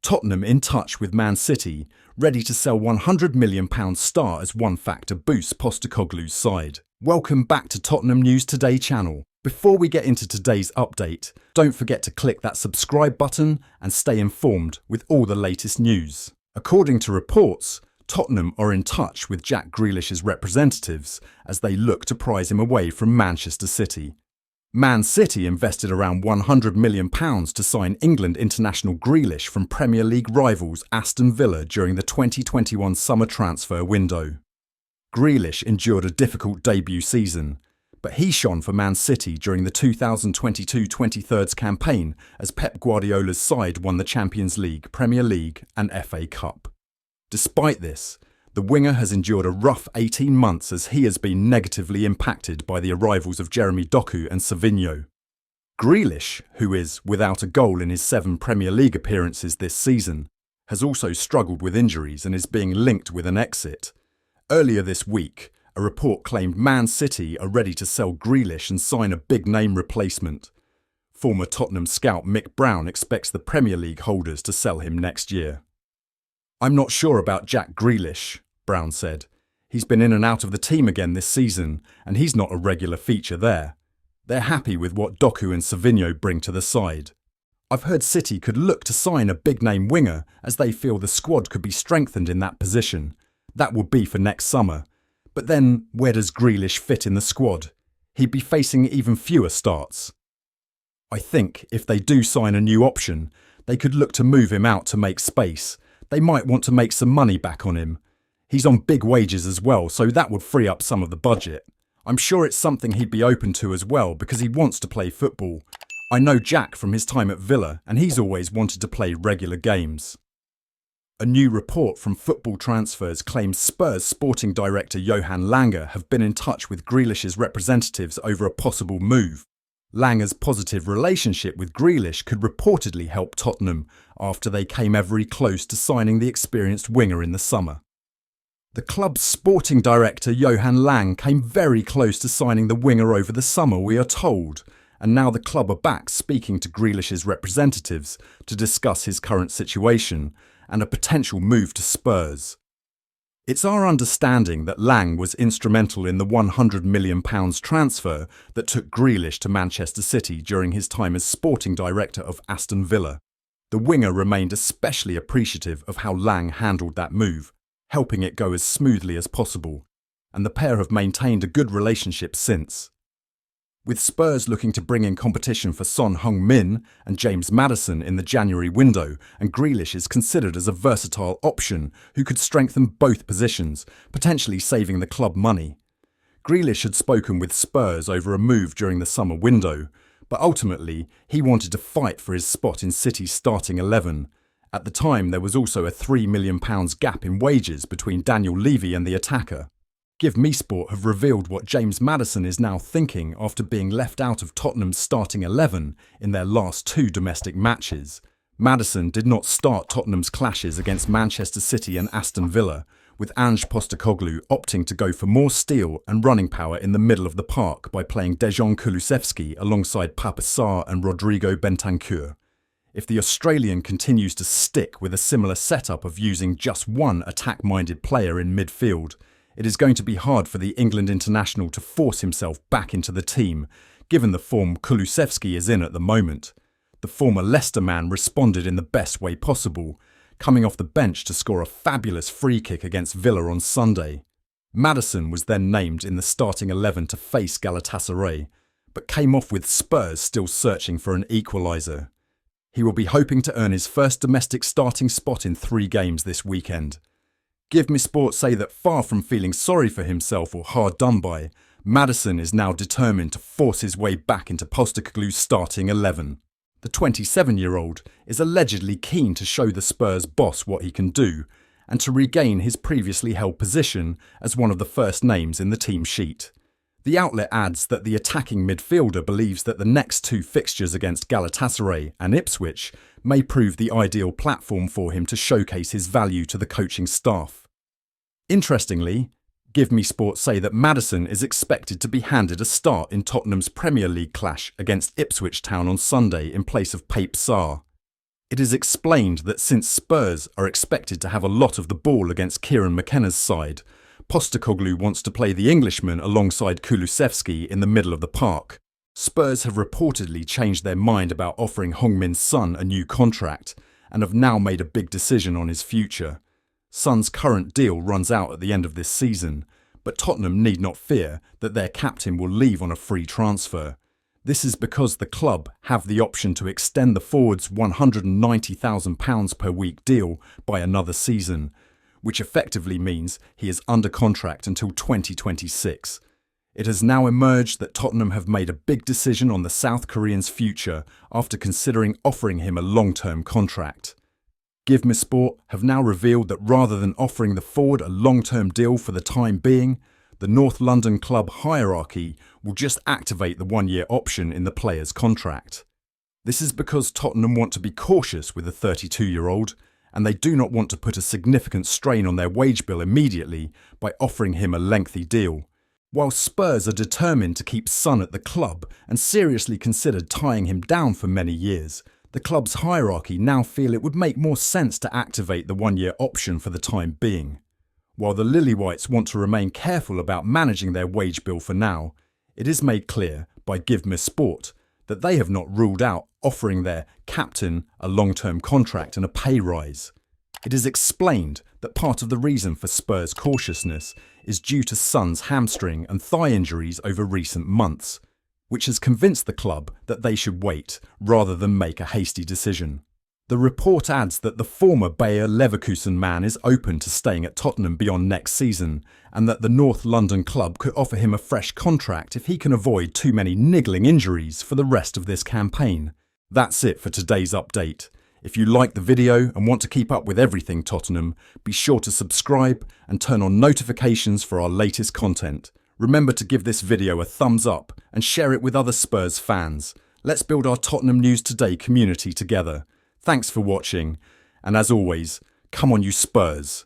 Tottenham in touch with Man City, ready to sell £100 million Sarr as one factor boosts Postecoglou's side. Welcome back to Tottenham News Today channel. Before we get into today's update, don't forget to click that subscribe button and stay informed with all the latest news. According to reports, Tottenham are in touch with Jack Grealish's representatives as they look to prize him away from Manchester City. Man City invested around £100 million to sign England international Grealish from Premier League rivals Aston Villa during the 2021 summer transfer window. Grealish endured a difficult debut season, but he shone for Man City during the 2022-23 campaign as Pep Guardiola's side won the Champions League, Premier League and FA Cup. Despite this, the winger has endured a rough 18 months as he has been negatively impacted by the arrivals of Jeremy Doku and Savinho. Grealish, who is without a goal in his 7 Premier League appearances this season, has also struggled with injuries and is being linked with an exit. Earlier this week, a report claimed Man City are ready to sell Grealish and sign a big-name replacement. Former Tottenham scout Mick Brown expects the Premier League holders to sell him next year. "I'm not sure about Jack Grealish," Brown said. "He's been in and out of the team again this season, and he's not a regular feature there. They're happy with what Doku and Savinho bring to the side. I've heard City could look to sign a big-name winger as they feel the squad could be strengthened in that position. That would be for next summer. But then, where does Grealish fit in the squad? He'd be facing even fewer starts. I think if they do sign a new option, they could look to move him out to make space. They might want to make some money back on him. He's on big wages as well, so that would free up some of the budget. I'm sure it's something he'd be open to as well because he wants to play football. I know Jack from his time at Villa and he's always wanted to play regular games." A new report from Football Transfers claims Spurs sporting director Johan Lange have been in touch with Grealish's representatives over a possible move. Lange's positive relationship with Grealish could reportedly help Tottenham after they came very close to signing the experienced winger in the summer. The club's sporting director Johan Lange came very close to signing the winger over the summer, we are told, and now the club are back speaking to Grealish's representatives to discuss his current situation and a potential move to Spurs. It's our understanding that Lange was instrumental in the £100 million transfer that took Grealish to Manchester City during his time as sporting director of Aston Villa. The winger remained especially appreciative of how Lange handled that move, helping it go as smoothly as possible, and the pair have maintained a good relationship since. With Spurs looking to bring in competition for Son, Heung-min and James Maddison in the January window, and Grealish is considered as a versatile option who could strengthen both positions, potentially saving the club money. Grealish had spoken with Spurs over a move during the summer window, but ultimately he wanted to fight for his spot in City's starting 11. At the time, there was also a £3 million gap in wages between Daniel Levy and the attacker. GIVEMESPORT have revealed what James Maddison is now thinking after being left out of Tottenham's starting 11 in their last 2 domestic matches. Maddison did not start Tottenham's clashes against Manchester City and Aston Villa, with Ange Postecoglou opting to go for more steel and running power in the middle of the park by playing Dejan Kulusevski alongside Pape, Sarr and Rodrigo Bentancur. If the Australian continues to stick with a similar setup of using just one attack-minded player in midfield, it is going to be hard for the England international to force himself back into the team, given the form Kulusevski is in at the moment. The former Leicester man responded in the best way possible, coming off the bench to score a fabulous free kick against Villa on Sunday. Maddison was then named in the starting 11 to face Galatasaray, but came off with Spurs still searching for an equaliser. He will be hoping to earn his first domestic starting spot in 3 games this weekend. GIVEMESPORT say that far from feeling sorry for himself or hard done by, Maddison is now determined to force his way back into Postecoglou's starting 11. The 27-year-old is allegedly keen to show the Spurs boss what he can do and to regain his previously held position as one of the first names in the team sheet. The outlet adds that the attacking midfielder believes that the next 2 fixtures against Galatasaray and Ipswich may prove the ideal platform for him to showcase his value to the coaching staff. Interestingly, GIVEMESPORT say that Maddison is expected to be handed a start in Tottenham's Premier League clash against Ipswich Town on Sunday in place of Pape Sarr. It is explained that since Spurs are expected to have a lot of the ball against Kieran McKenna's side, Postecoglou wants to play the Englishman alongside Kulusevski in the middle of the park. Spurs have reportedly changed their mind about offering Heung-min Son a new contract and have now made a big decision on his future. Son's current deal runs out at the end of this season, but Tottenham need not fear that their captain will leave on a free transfer. This is because the club have the option to extend the forward's £190,000 per week deal by another season, which effectively means he is under contract until 2026. It has now emerged that Tottenham have made a big decision on the South Korean's future after considering offering him a long-term contract. GIVEMESPORT have now revealed that rather than offering the forward a long-term deal for the time being, the North London club hierarchy will just activate the one-year option in the player's contract. This is because Tottenham want to be cautious with the 32-year-old, and they do not want to put a significant strain on their wage bill immediately by offering him a lengthy deal. While Spurs are determined to keep Son at the club and seriously considered tying him down for many years, the club's hierarchy now feel it would make more sense to activate the one-year option for the time being. While the Lily-Whites want to remain careful about managing their wage bill for now, it is made clear by GIVEMESPORT that they have not ruled out offering their captain a long-term contract and a pay rise. It is explained that part of the reason for Spurs' cautiousness is due to Son's hamstring and thigh injuries over recent months, which has convinced the club that they should wait rather than make a hasty decision. The report adds that the former Bayer Leverkusen man is open to staying at Tottenham beyond next season, and that the North London club could offer him a fresh contract if he can avoid too many niggling injuries for the rest of this campaign. That's it for today's update. If you like the video and want to keep up with everything Tottenham, be sure to subscribe and turn on notifications for our latest content. Remember to give this video a thumbs up and share it with other Spurs fans. Let's build our Tottenham News Today community together. Thanks for watching, and as always, come on you Spurs!